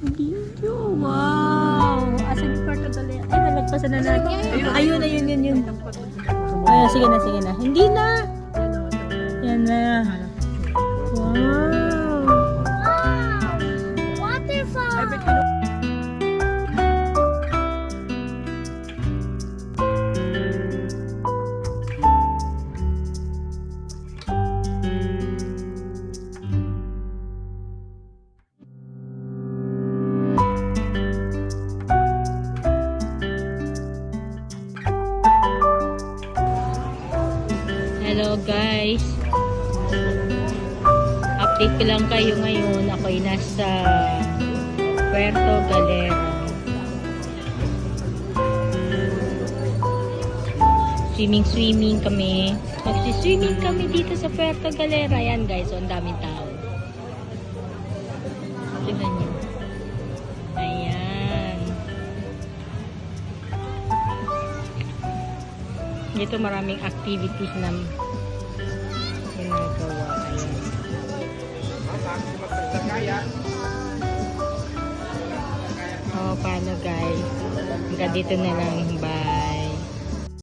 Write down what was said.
Video. Wow. Asan yung Puerto Galera? Ay, nalagpasan na natin. Ayun. Ay, sige na. Hindi na. Yan na. Wow. Waterfall. Hello guys. Update ko lang kayo ngayon. Ako'y nasa Puerto Galera. Swimming kami. Magsiswimming kami dito sa Puerto Galera. Ayan guys, so ang daming tao. Tingnan nyo. Ayan. Dito maraming activities na ginagawa. Ayan. Oh, paano guys? Hanggang dito na lang